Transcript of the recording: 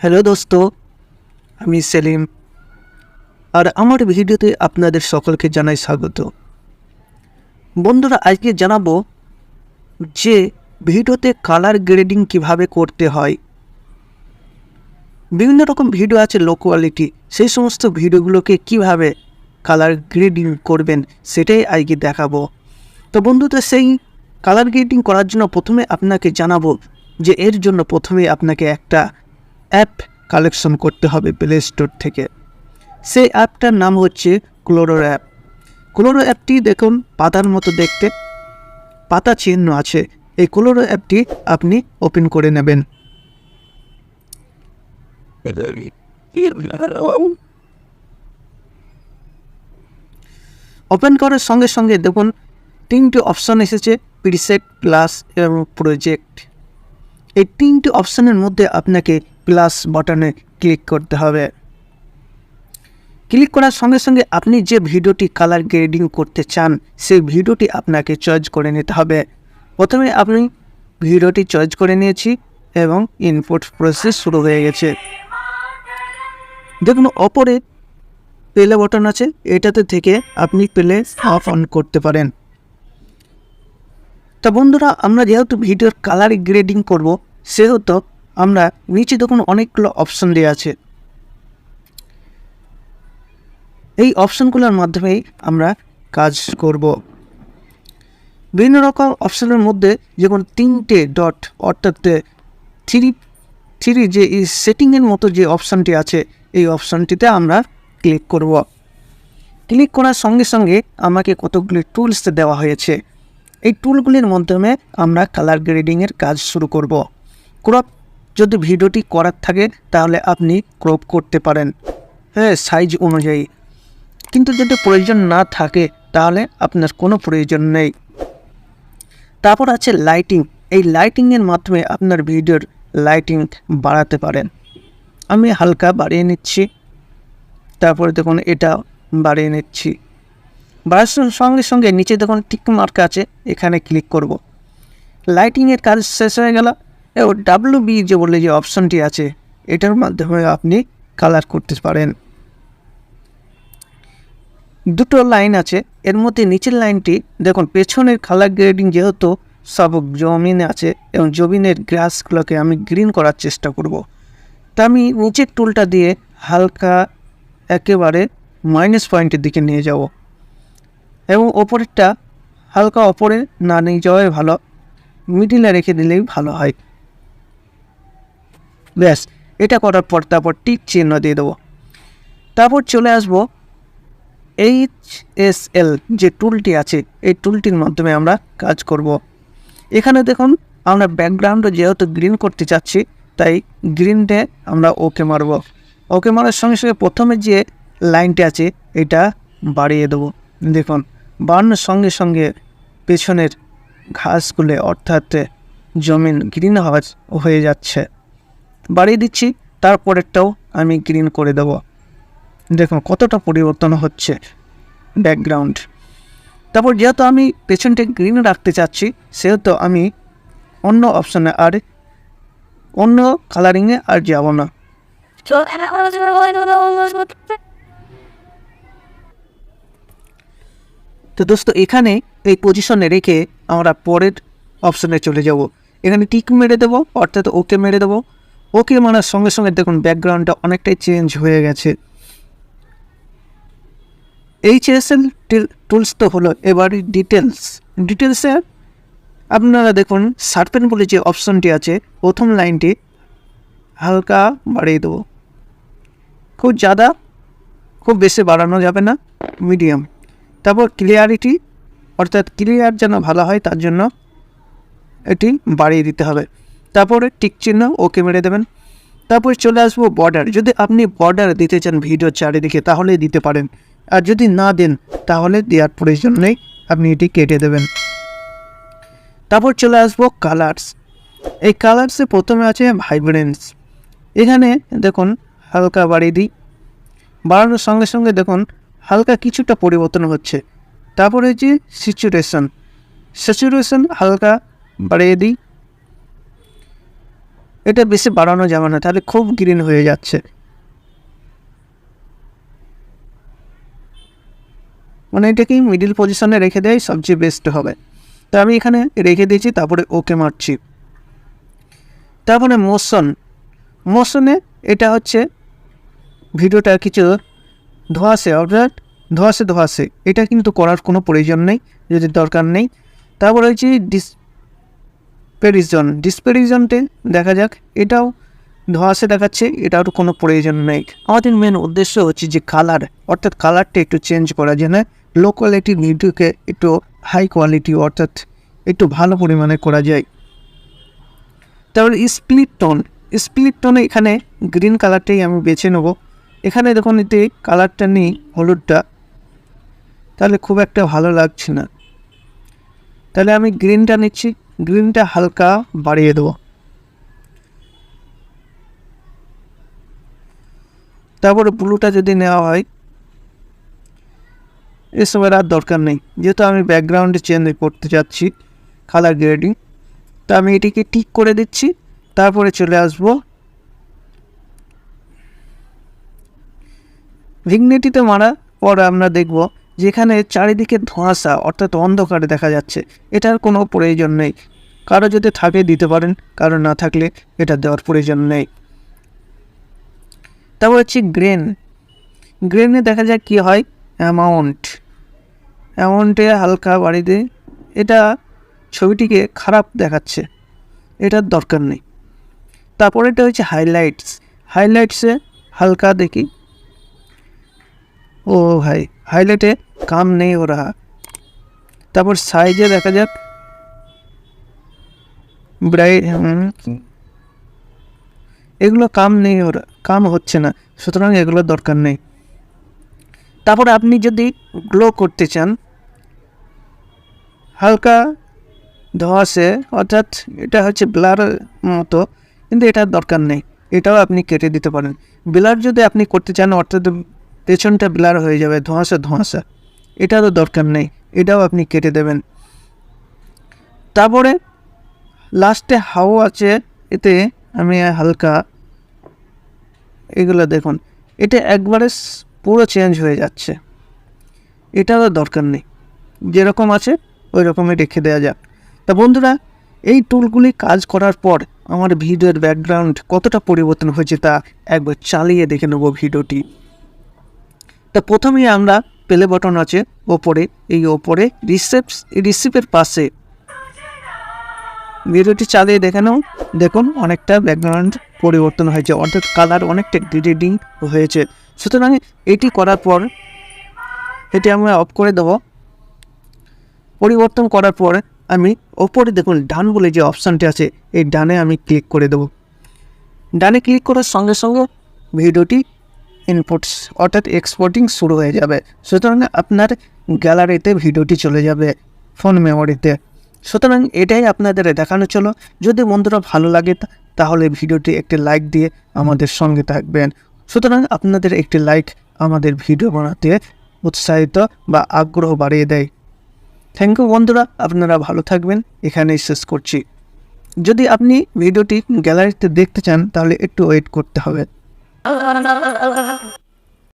Hello দোস্ত, আমি সেলিম। আর আমার ভিডিওতে আপনাদের সকলকে জানাই স্বাগত। বন্ধুরা, আজকে জানাবো যে ভিডিওতে কালার গ্রেডিং কিভাবে করতে হয়। বিভিন্ন রকম ভিডিও আছে লো কোয়ালিটি, সেই সমস্ত ভিডিওগুলোকে কিভাবে কালার গ্রেডিং করবেন সেটাই আজকে দেখাবো। তো বন্ধুরা, সেই কালার গ্রেডিং করার জন্য প্রথমে আপনাকে জানাবো যে এর জন্য প্রথমে আপনাকে একটা অ্যাপ কালেকশন করতে হবে প্লে স্টোর থেকে। সেই অ্যাপটার নাম হচ্ছে koloro অ্যাপ। koloro অ্যাপটি দেখুন পাতার মতো দেখতে, পাতা চিহ্ন আছে। এই koloro অ্যাপটি আপনি ওপেন করে নেবেন। ওপেন করার সঙ্গে সঙ্গে দেখুন তিনটি অপশান এসেছে, প্রিসেট, প্লাস এবং প্রজেক্ট। এই তিনটি অপশানের মধ্যে আপনাকে প্লাস বাটনে ক্লিক করতে হবে। ক্লিক করার সঙ্গে সঙ্গে আপনি যে ভিডিওটি কালার গ্রেডিং করতে চান সেই ভিডিওটি আপনাকে চয়েস করে নিতে হবে। প্রথমে আপনি ভিডিওটি চয়েস করে নিয়েছি এবং ইনপুট প্রসেস শুরু হয়ে গেছে। দেখুন ওপরে প্লে বাটন আছে, এটাতে থেকে আপনি প্লে অফ অন করতে পারেন। তা বন্ধুরা, আমরা যেহেতু ভিডিওর কালার গ্রেডিং করব সেহেতু আমরা নিচে দেখুন অনেকগুলো অপশন দেওয়া আছে। এই অপশনগুলোর মাধ্যমেই আমরা কাজ করব। বিভিন্ন রকম অপশনের মধ্যে যেমন তিনটে ডট অর্থাৎ থ্রি যে সেটিংয়ের মতো যে অপশানটি আছে এই অপশানটিতে আমরা ক্লিক করব। ক্লিক করার সঙ্গে সঙ্গে আমাকে কতগুলি টুলস দেওয়া হয়েছে। এই টুলগুলির মাধ্যমে আমরা কালার গ্রেডিংয়ের কাজ শুরু করব। ক্রপ যদি ভিডিওটি করার থাকে তাহলে আপনি ক্রপ করতে পারেন, সাইজ অনুযায়ী। কিন্তু যদি প্রয়োজন না থাকে তাহলে আপনার কোনো প্রয়োজন নেই। তারপর আছে লাইটিং। এই লাইটিংয়ের মাধ্যমে আপনার ভিডিওর লাইটিং বাড়াতে পারেন। আমি হালকা বাড়িয়ে নিচ্ছি, তারপরে দেখুন এটা বাড়িয়ে নিচ্ছি। বাড়ানোর সঙ্গে সঙ্গে নিচে দেখুন টিক মার্ক আছে, এখানে ক্লিক করব। লাইটিংয়ের কাজ শেষ হয়ে গেল। এবং WB যে বলে যে অপশানটি আছে এটার মাধ্যমে আপনি কালার করতে পারেন। দুটো লাইন আছে, এর মধ্যে নিচের লাইনটি দেখুন পেছনের কালার গ্রেডিং যেহেতু সব জমিনে আছে এবং জমিনের গ্রাসগুলোকে আমি গ্রিন করার চেষ্টা করব। তা আমি নিচের টুলটা দিয়ে হালকা একেবারে মাইনাস পয়েন্টের দিকে নিয়ে যাব এবং ওপরেরটা হালকা ওপরে না নিয়ে যাওয়াই ভালো, মিডিলে রেখে দিলেই ভালো হয়। ব্যাস, এটা করার পর তারপর টিক চিহ্ন দিয়ে দেবো। তারপর চলে আসবো HSL যে টুলটি আছে এই টুলটির মাধ্যমে আমরা কাজ করব। এখানে দেখুন আমরা ব্যাকগ্রাউন্ডে যেহেতু গ্রিন করতে চাচ্ছি তাই গ্রিনটে আমরা ওকে মারব। ওকে মারার সঙ্গে সঙ্গে প্রথমে যে লাইনটি আছে এটা বাড়িয়ে দেবো। দেখুন বাড়ানোর সঙ্গে সঙ্গে পেছনের ঘাসগুলো অর্থাৎ জমিন গ্রিন হয়ে যাচ্ছে। বাড়িয়ে দিচ্ছি, তারপরেরটাও আমি গ্রিন করে দেব। দেখুন কতটা পরিবর্তন হচ্ছে ব্যাকগ্রাউন্ড। তারপর যেহেতু আমি পেছনটা গ্রিন রাখতে চাচ্ছি সেহেতু আমি অন্য অপশানে আর অন্য কালারিংয়ে আর যাব না। তো দোস্ত, এখানে এই পজিশনে রেখে আমরা পরের অপশানে চলে যাব। এখানে টিক মেরে দেবো অর্থাৎ ওকে মেরে দেবো। ওকে মারার সঙ্গে সঙ্গে দেখুন ব্যাকগ্রাউন্ডটা অনেকটাই চেঞ্জ হয়ে গেছে। HSL টুলস তো হলো, এবার ডিটেলসে আপনারা দেখুন শার্পেন বলে যে অপশনটি আছে প্রথম লাইনটি হালকা বাড়িয়ে দেবো। খুব বেশি বাড়ানো যাবে না, মিডিয়াম। তারপর ক্লিয়ারিটি অর্থাৎ ক্লিয়ার যেন ভালো হয় তার জন্য এটি বাড়িয়ে দিতে হবে। তারপরে টিক চিহ্ন ওকে মেরে দেবেন। তারপর চলে আসবো বর্ডার। যদি আপনি বর্ডার দিতে চান ভিডিও চারিদিকে তাহলে দিতে পারেন, আর যদি না দেন তাহলে দেওয়ার প্রয়োজন নেই, আপনি এটি কেটে দেবেন। তারপর চলে আসবো কালার্স। এই কালার্সে প্রথমে আছে ভাইব্রেন্স। এখানে দেখুন হালকা বাড়িয়ে দিই, বাড়ানোর সঙ্গে সঙ্গে দেখুন হালকা কিছুটা পরিবর্তন হচ্ছে। তারপরে যে স্যাচুরেশন হালকা বাড়িয়ে দিই। এটা বেশি বাড়ানো যাবে না, তাহলে খুব গ্রিন হয়ে যাচ্ছে। মানে এটাকেই মিডিল পজিশনে রেখে দেয় সবচেয়ে বেস্ট হবে। তো আমি এখানে রেখে দিয়েছি, তারপরে ওকে মারছি। তারপরে মোশনে এটা হচ্ছে ভিডিওটা কিছু ধোঁয়াশে, অর্থাৎ ধোঁয়াশে এটা কিন্তু করার কোনো প্রয়োজন নেই, যদি দরকার নেই। তারপরে হচ্ছে ডিসপেরিজনতে দেখা যাক, এটাও ধোঁয়াশে দেখাচ্ছে, এটাও কোনো প্রয়োজন নেই। আমাদের মেন উদ্দেশ্য হচ্ছে যে কালার, অর্থাৎ কালারটা একটু চেঞ্জ করা, যেন লো কোয়ালিটির ভিডিওকে একটু হাই কোয়ালিটি অর্থাৎ একটু ভালো পরিমাণে করা যায়। তারপরে স্প্লিট টোনে এখানে গ্রিন কালারটাই আমি বেছে নেব। এখানে দেখুন এতে কালারটা নেই, হলুদটা, তাহলে খুব একটা ভালো লাগছে না, তাহলে আমি গ্রিনটা নিচ্ছি, গ্রিনটা হালকা বাড়িয়ে দেবো। তারপরে ব্লুটা যদি নেওয়া হয়, এসবের আর দরকার নেই, যেহেতু আমি ব্যাকগ্রাউন্ডে চেঞ্জ করতে যাচ্ছি কালার গ্রেডিং। তো আমি এটিকে টিক করে দিচ্ছি, তারপরে চলে আসবো ভিগনেটিতে মারার পর আমরা দেখব যেখানে চারিদিকে ধোঁয়াশা অর্থাৎ অন্ধকারে দেখা যাচ্ছে, এটার কোনো প্রয়োজন নেই। কারো যদি থাকে দিতে পারেন, কারো না থাকলে এটা দেওয়ার প্রয়োজন নেই। তারপর হচ্ছে গ্রেনে দেখা যায় কি হয়, অ্যামাউন্টে হালকা বাড়িতে, এটা ছবিটিকে খারাপ দেখাচ্ছে, এটার দরকার নেই। তারপর এটা হচ্ছে হাইলাইটসে হালকা দেখি, ও ভাই হাইলাইটে কাম নেই हो रहा। তারপর সাইজে দেখা যাক, ব্রাইট, এগুলো কাম হচ্ছে না, সুতরাং এগুলো দরকার নেই। তারপরে আপনি যদি গ্লো করতে চান, হালকা ধোঁয়াশে অর্থাৎ এটা হচ্ছে ব্লার মতো, কিন্তু এটার দরকার নেই, এটাও আপনি কেটে দিতে পারেন। ব্লার যদি আপনি করতে চান অর্থাৎ পেছনটা ব্লার হয়ে যাবে, ধোঁয়াশা, এটারও দরকার নেই, এটাও আপনি কেটে দেবেন। তারপরে লাস্টে হাওয়া আছে, এতে আমি হালকা, এগুলো দেখুন এটা একবারে পুরো চেঞ্জ হয়ে যাচ্ছে, এটারও দরকার নেই, যেরকম আছে ওই রকমই রেখে দেওয়া যাক। তা বন্ধুরা, এই টুলগুলি কাজ করার পর আমার ভিডিওর ব্যাকগ্রাউন্ড কতটা পরিবর্তন হয়েছে তা একবার চালিয়ে দেখে নেব ভিডিওটি। তা প্রথমেই আমরা প্লে বাটন আছে ওপরে, এই ওপরে রিসিপের পাশে ভিডিওটি চালিয়ে দেখে নাও, দেখুন অনেকটা ব্যাকগ্রাউন্ড পরিবর্তন হয়েছে, অর্থাৎ কালার অনেকটা গ্রেডিং হয়েছে। সুতরাং এটি করার পর এটি আমরা অফ করে দেবো। পরিবর্তন করার পর আমি ওপরে দেখুন ডান বলে যে অপশানটি আছে, এই ডানে আমি ক্লিক করে দেবো। ডানে ক্লিক করার সঙ্গে সঙ্গে ভিডিওটি ইনপুটস অর্থাৎ এক্সপোর্টিং শুরু হয়ে যাবে। সুতরাং আপনার গ্যালারিতে ভিডিওটি চলে যাবে ফোন মেমোরিতে। সুতরাং এটাই আপনাদের দেখানো চলো। যদি বন্ধুরা ভালো লাগে তাহলে ভিডিওটি একটি লাইক দিয়ে আমাদের সঙ্গে থাকবেন। সুতরাং আপনাদের একটি লাইক আমাদের ভিডিও বানাতে উৎসাহিত বা আগ্রহ বাড়িয়ে দেয়। থ্যাংক ইউ বন্ধুরা, আপনারা ভালো থাকবেন, এখানেই শেষ করছি। যদি আপনি ভিডিওটি গ্যালারিতে দেখতে চান তাহলে একটু ওয়েট করতে হবে।